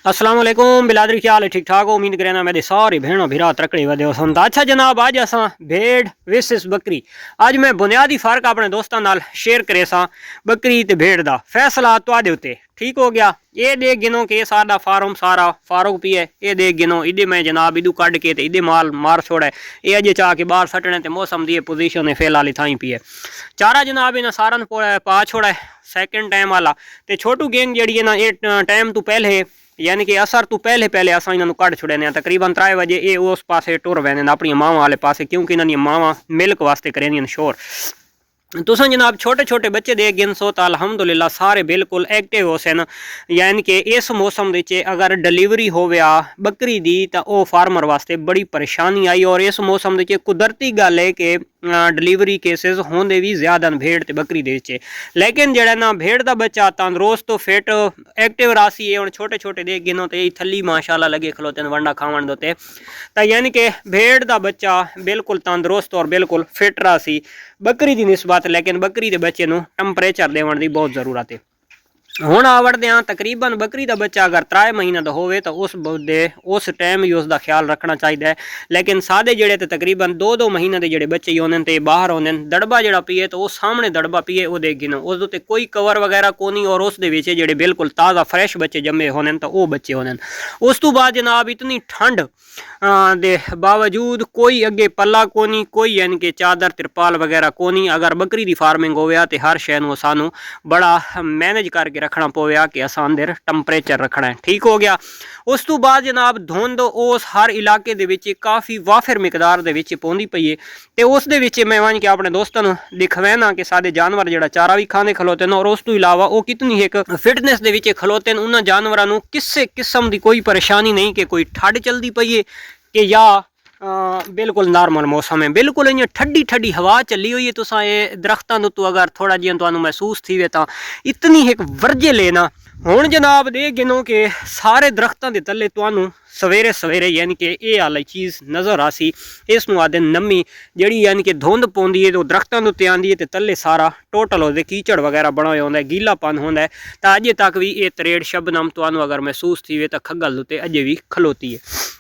अस्सलाम वालेकुम बिलादरी, क्या हाल है? ठीक ठाक हो? उम्मीद करें ना मेरे सारे भेड़ों भिरा तकड़े वधे हो। अच्छा जनाब, आज असा भेड़ विसेस बकरी, आज मैं बुनियादी फर्क अपने दोस्तों नाल शेयर करे सा बकरी ते भेड़ दा। फैसला तुहाडे उत्ते, ठीक हो गया। ये देख गिनो कि साडा फार्म सारा फारूक पिए, ये देख गिनो इधे मैं जनाब इदू कढ़ के इधे माल मार छोड़ा, ये अजे चाह के बाहर सटने ते मौसम दी पोजीशन है फिलहाल थाई पिए। चारा जनाब इन्हें सारा पा छोड़ा है सैकेंड टाइम वाला। ते छोटू गैंग जी है ना, ये टाइम तो पहले यानी कि असर तो पहले पहले अस इन्होंने कढ़ छुड़े तकरीबन 3 बजे ये उस पासे टुर वैन अपनी मावां वाले पासे, क्योंकि इन्होंने मावां मिल्क वास्ते करेंदियां शोर। तुम जनाब छोटे छोटे बच्चे दे गिन सो तो अलहमदुलिल्लाह सारे बिल्कुल एक्टिव हो सन। यानी कि इस मौसम के अगर डिलीवरी होवे बकरी दी तो वह फार्मर वास्ते बड़ी परेशानी आई। और इस मौसम के कुदरती गल है कि डिलीवरी केसेस होंदे भी ज़्यादा भेड़ ते बकरी दे विच, लेकिन जड़ा ना भेड़ का बच्चा तंदुरुस्त तो फिट एक्टिव रासी है। हम छोटे छोटे देख गिनो तो थली माशाल्लाह लगे खलोते वंडा खावन दोते, तो यानी कि भेड़ का बच्चा बिल्कुल तंदुरुस्त और बिल्कुल फिट रासी बकरी की निस्बत। लेकिन बकरी के बच्चे को टंपरेचर देवन की बहुत जरूरत है। हुण आवड़दे तकरीबन बकरी का बच्चा अगर 3 महीने का होवे तो उस टाइम ही उसका ख्याल रखना चाहिए है। लेकिन सादे जड़े तो तकरीबन 2-2 महीने के जोड़े बच्चे होने तो बाहर आते हैं, दड़बा जड़ा पीए तो वह सामने दड़बा पीए वो देख गिनो, उस उत्ते कोई कवर वगैरह को नहीं। और उस जोड़े बिल्कुल ताज़ा फ्रैश बच्चे जमे होने तो वह बच्चे होने। उस तो बाद जनाब इतनी ठंड दे बावजूद कोई अगे पला को नहीं, कोई यानी कि चादर तिरपाल वगैरह को नहीं। अगर बकरी की फार्मिंग होवे तो हर शय को सानू बड़ा मैनेज करके रखना पवेगा कि असां अंदर टंपरेचर रखना है, ठीक हो गया। उस तो बाद जनाब धुंध उस हर इलाके दे विच काफ़ी वाफिर मिकदार दे विच पौंदी पई है। तो उस दे विच मैं वहीं के अपने दोस्तों दिखवैना कि सारे जानवर जड़ा चारा भी खाने खलोते हैं। और उस तो इलावा वो कितनी एक फिटनेस दे विच खलोते हैं। उन्होंने जानवरों को किसी किस्म की कोई परेशानी नहीं कि कोई ठंड चलती पई है कि या बिल्कुल नॉर्मल मौसम है। बिल्कुल इं ठंडी ठंडी हवा चली हुई है। तुसा ये दरख्तों तो अगर थोड़ा जिहा तुहानू महसूस थी तो इतनी एक वर्जे लेना। हुण जनाब दे गिनो कि सारे दरख्तों के तले तुहानू सवेरे सवेरे यानी कि ये वाली चीज़ नज़र आसी। इस आदे नमी जी यानी कि धुंध पौंदी है तो दरख्तों के उत्ते आंदी है तो तले सारा टोटल वो कीचड़ वगैरह बना होता है, गीलापन होता है। तो अजे तक भी ये तरेड़ शबनम तुहानू अगर महसूस थी तो खगल उत्ते अजे भी खलोती है।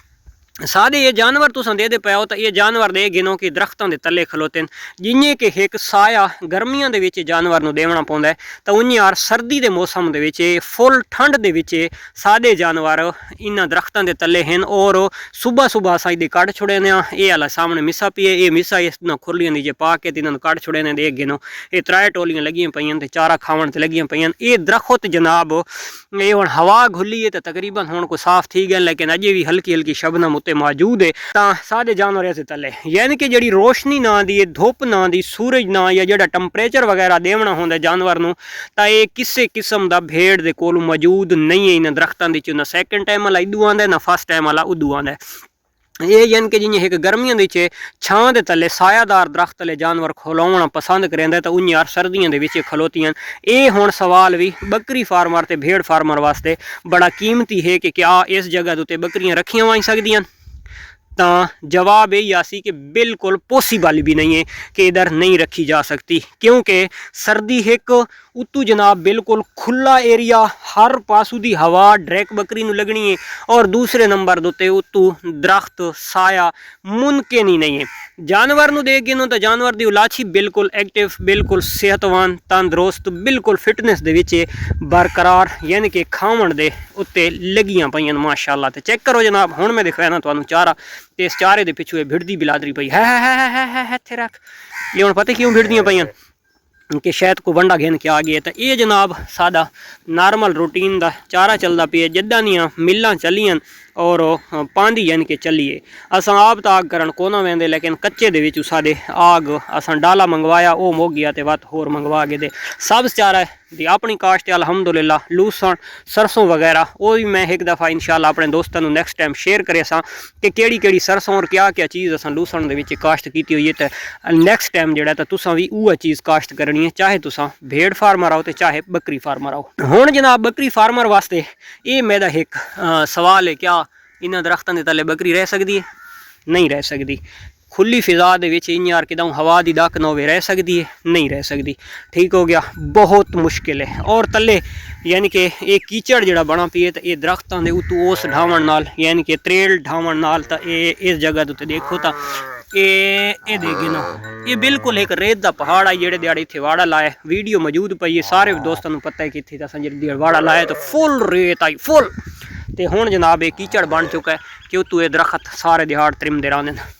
सारे ये जानवर तुम दे पाओ तो ये जानवर दे गिनो कि दरख्तों के तले खलोते हैं। जिन्हें कि एक साया गर्मियों के जानवर को देना पौंदा है तो उन्हें यार सर्दी के मौसम के फुल ठंड के सारे जानवर इन्होंने दरख्तों के तले हैं। और सुबह सुबह असा इधे कढ़ छुड़े ने। ये वाला सामने मिसा पिए, ये मिसा इस खुरलियां नीचे पा के इन्होंने कढ़ छुड़े ने। देख गिनो ये 3 टोलियां लगियां पईयां ते चारा खावन ते लगियां पईयां। ये दरख्त जनाब ये हुण हवा घुली है तो तकरीबन हुण को साफ थी गए, लेकिन अजे भी हल्की हल्की शबनम उत्ते मौजूद है। सारे जानवर ऐसे तले यानी कि जी रोशनी ना दी, धुप ना दी, सूरज ना या जो टंपरेचर वगैरह देना होंगे जानवर को, तो ये किसी किस्म का भेड़ के कोल मौजूद नहीं है। इन्हें दरख्तों के ना सैकेंड टाइम वाला इदू आंदा ना फर्स्ट टाइम वाला उदू आंदा। ये यानी कि जिन्हें एक गर्मियों के छां के तले सायादार दरख्त तले जानवर खलोना पसंद करेंगे तो उन्हें यार सर्दियों के खलोतियां। ये हुण सवाल भी बकरी फार्मर ते भेड़ फार्मर वास्ते बड़ा कीमती है कि क्या इस जगह उत्ते बकरियां रखियां वाई सकदियां। तो जवाब यही आसी कि बिल्कुल पॉसिबल भी नहीं है कि इधर नहीं रखी जा सकती, क्योंकि सर्दी एक उतू जनाब बिल्कुल खुला एरिया, हर पासू की हवा डायरेक्ट बकरी नू लगनी है। और दूसरे नंबर दोते उतू दरख्त साया मुमकिन ही नहीं है। जानवर नू देख गिनो तो जानवर की उलाछी बिल्कुल एक्टिव, बिल्कुल सेहतवान, तंदुरुस्त, बिल्कुल फिटनेस दे विच बरकरार, यानी कि खावन दे उत्ते लगियां पईयां माशाअल्लाह। तो चेक करो जनाब, हुण मैं दिखाना तुहानू चारा, ते इस चारे दे पिछू ये भिड़दी बिलादरी पई है इत्थे रख। ये हुण पता क्यों भिड़दियां पईयां कि शायद को वंडा घेन के आ गया। तो ये जनाब सादा नॉर्मल रूटीन का चारा चलता पिए। जद्दां दियां मिल्लां चलियां और पांदी यानी कि चलिए अस आप तो आग करन को ना वेंदे, लेकिन कच्चे दे विच साडे आग असां डाला मंगवाया वो मुक गया तो वत होर मंगवा के दे सब चारा दी अपनी काश्त अलहमदुलिल्लाह। लूसन सरसों वगैरह वो भी मैं एक दफ़ा इंशाल्लाह अपने दोस्तों को नैक्सट टाइम शेयर करे सा कि केड़ी सरसों और क्या क्या चीज़ असां लूसन दे विच काश्त की हुई है। तो नैक्सट टाइम जोड़ा तो तुसां भी वह चीज़ काश्त करनी है, चाहे तुसां भेड़ फार्मर आओ तो चाहे बकरी फार्मर आओ। हुण जनाब बकरी फार्मर वास्ते ये मेरा एक सवाल है, क्या इन्होंने दरख्तों के तले बकरी रह सकती है? नहीं रह सकती। खुली फिजा दे विच इ'यां किदां हवा दी दक ना होवे रह सकदी है, नहीं रह सकदी। ठीक हो गया, बहुत मुश्किल है। और तले यानी कि ये कीचड़ जड़ा बना पिए तो ये दरख्तां दे उत्तों उस ढावण नाल यानी कि त्रेल ढावण नाल तो ये इस जगह ते देखो तो ये देखे ना ये बिल्कुल एक रेत का पहाड़ है जेड़े दिहाड़े इत्थे वाड़ा लाया। वीडियो मौजूद पई है, सारे दोस्तों को पता है कि इत्थे असां जेह्ड़े वाड़ा लाया तो फुल रेत आई फुल। तो हुण जनाब ये कीचड़ बन चुका है कि उत्तों ये दरख्त सारे दिहाड़ त्रिमदे रहिंदे।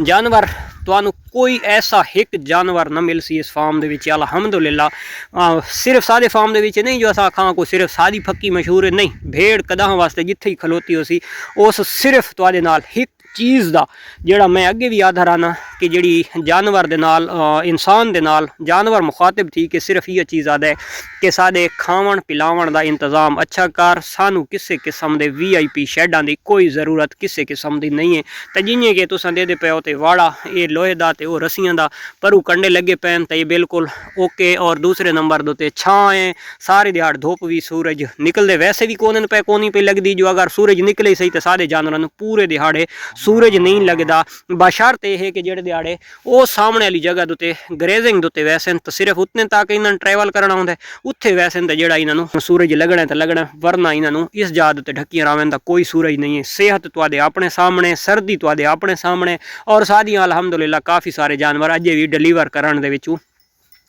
जानवर तुहानू कोई ऐसा एक जानवर न मिल सी इस फार्म दे विच अल्हम्दुलिल्लाह। सिर्फ सादे फार्म दे विच नहीं जो असां आखां कोई सिर्फ सादी फक्की मशहूर है, नहीं। भेड़ कदां वास्ते जिथे ही खलोती हो सी उस सिर्फ तुहाडे नाल एक चीज़ दा जेड़ा मैं अगे भी याद राना कि जिहड़ी जानवर दे नाल इंसान दे नाल जानवर मुखातिब थी कि सिर्फ ये चीज़ आदा है कि साडे खावण पिलावण दा इंतज़ाम अच्छा कर। सानू किसी किस्म दे VIP शैडां दी कोई ज़रूरत किसी किस्म दी नहीं है। तो जियां कि तुसां दे पे हो ते वाड़ा ये लोहे दा ते वो रस्सियां दा परू कंडे लगे पैन तो ये बिल्कुल ओके। और दूसरे नंबर दे छां है, सारे दिहाड़ धुप भी सूरज निकलते वैसे भी कोनी पे लगती। जो अगर सूरज निकले सही तो सारे जानवरों पूरे दिहाड़े सूरज नहीं लगता। बशर्त यह है कि जेड़े दिहाड़े वो सामने वाली जगह उत्ते ग्रेजिंग उत्ते वैसे तो सिर्फ उतने तक इन्होंने ट्रैवल करना होंदा है। उत्थे वैसे तो जेड़ा इन्होंने सूरज लगना तो लगना, वरना इन्होंने इस जात उत्ते ढक्कियां रावें दा कोई सूरज नहीं है। सेहत तुहाडे अपने सामने, सर्दी तुहाडे अपने सामने। और सादियां अल्हम्दुलिल्लाह काफ़ी सारे जानवर अजे भी डिलीवर करन दे विचों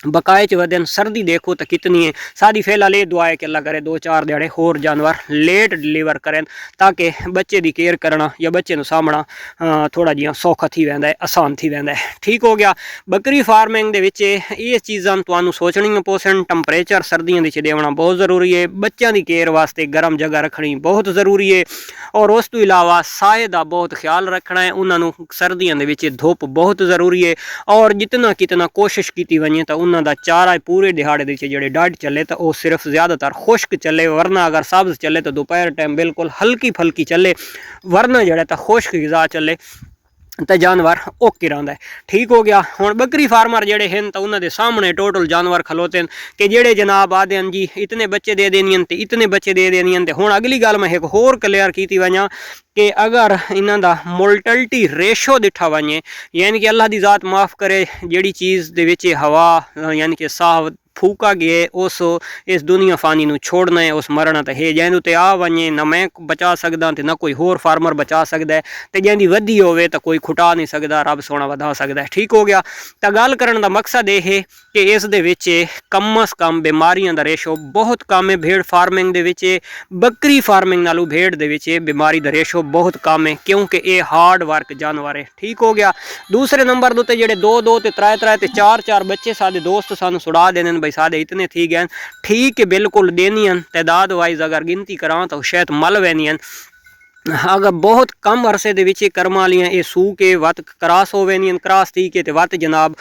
बकाए च वधन। सर्दी देखो तो कितनी है। साड़ी फिलहाल ये दुआ है कि अल्लाह करे 2-4 दिहाड़े होर जानवर लेट डिलीवर करें ताकि बच्चे की केयर करना या बच्चे को सामना थोड़ा जिहा सौखा थी वैंदा है, आसान थी वैंदा है। ठीक हो गया। बकरी फार्मिंग दे विच ये चीज़ां तुहानू सोचणियां पोसन। टंपरेचर सर्दियों के देना बहुत ज़रूरी है। बच्चों की केयर वास्ते गर्म जगह रखनी बहुत ज़रूरी है। और उस तो इलावा साए का बहुत ख्याल रखना है। उन्होंने सर्दियों के धुप बहुत ज़रूरी है। और जितना कितना कोशिश की वजे तो उन्होंने चारा पूरे दिहाड़े जो डाइट चले तो वह सिर्फ ज़्यादातर खुश्क चले, वरना अगर सब्ज़ चले तो दोपहर टाइम बिल्कुल हल्की फुल्की चले, वरना जो तो खुश्क ग़िज़ा चले तो जानवर ओके रहा है। ठीक हो गया। हुण बकरी फार्मर जेडे हैं तो उन्होंने सामने टोटल जानवर खलोते हैं कि जेडे जनाब आदे हैं जी इतने बच्चे दे देनियन ते इतने बच्चे दे देनियन। ते हुण अगली गल मैं एक होर क्लियर की वजां कि अगर इन्हां दा मोर्टलिटी रेशो दिठा वजे यानी कि अल्लाह दी ज़ात माफ़ करे जिहड़ी चीज़ दे विच हवा यानी कि साह फूका गए उस इस दुनिया फानी नू छोड़ना है, उस मरना तो है। जैन उत्ते आ वजे ना मैं बचा सकदा ते ना कोई होर फार्मर बचा सकदा है। तो जैंदी वधी होवे तो कोई खुटा नहीं सकदा, रब सोना वधा सकदा है। ठीक हो गया। तो गल करन दा मकसद ये है कि इस दे विच कम अज कम बीमारियां दा रेशो बहुत कम है। भेड़ फार्मिंग दे विच बकरी फार्मिंग नालों भेड़ दे विच बीमारी दा रेशो बहुत कम है क्योंकि ये हार्ड वर्क जानवर है। ठीक हो गया। दूसरे नंबर दे उत्ते जेडे 2-2 ते 3-3 ते 4-4 बच्चे साडे दोस्त सानू सुड़ा देने भाई साढ़े इतने थी गए। ठीक है, बिल्कुल देनियन तादाद वाइज अगर गिनती करा तो शायद मल वैनियन। अगर बहुत कम अरसे दे विच कर्म वालियां ये सू के वत क्रॉस हो वैनियन, क्रॉस थी के वत जनाब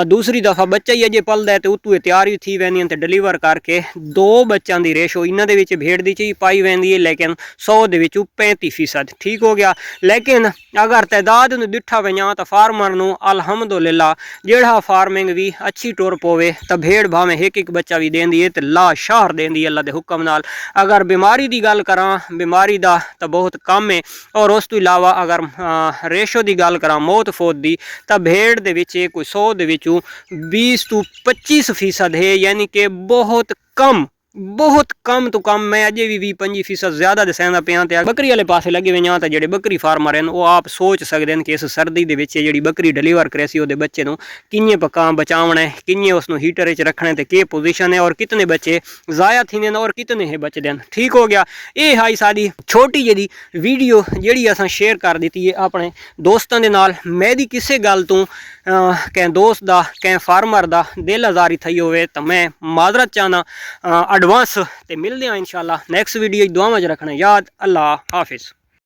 दूसरी दफ़ा बच्चा ही अजे पलदा है तो उत्तों तैयार ही थी वैनियन। तो डिलीवर करके 2 बच्चों की रेशो इन्हां दे विच भेड़ दी ची पाई वैंदी है, लेकिन 100 दे विचों 35%। ठीक हो गया। लेकिन अगर तादाद नूं दिठा वजां तो फार्मर नूं अल्हम्दुलिल्लाह जेड़ा फार्मिंग भी अच्छी टुर पवे तो भेड़ भावें एक बच्चा भी देंदी है तो ला शाहर देंदी है अल्लाह दे हुक्म नाल। अगर बीमारी की गल करा बीमारी का तो बहुत कम है। और उस तो इलावा अगर रेशो की गल करा मौत फौत की तो भेड़ दे विच कोई 100 दे विचों 20 to 25% है, यानी कि बहुत कम तो कम। मैं अजे भी 20-25% ज़्यादा दसांदा पिया। तो बकरी वाले पासे लगे हुए हैं तो जेडे बकरी फार्मर हैं वो आप सोच सकते हैं कि इस सर्दी के विच जिहड़ी बकरी डिलीवर करे सी उहदे बच्चे नूं किवें पका बचावना है, किवें उसनूं हीटर च रखना है, तो के पोजीशन है और कितने बच्चे ज़ाया थींदे और कितने है बचदे हैं। ठीक हो गया। ये हाई साडी छोटी जी वीडियो जिहड़ी असां शेयर कर दी है अपने दोस्तों के नाल। मेरी किसी गल तो कैं दोस्त दा कैं फार्मर दा दिल आज़ारी थी होवे तो मैं माजरत चाहना एडवांस। ते मिलते हैं इंशाल्लाह नेक्स्ट वीडियो। दुआवां च रखना याद। अल्लाह हाफिज़।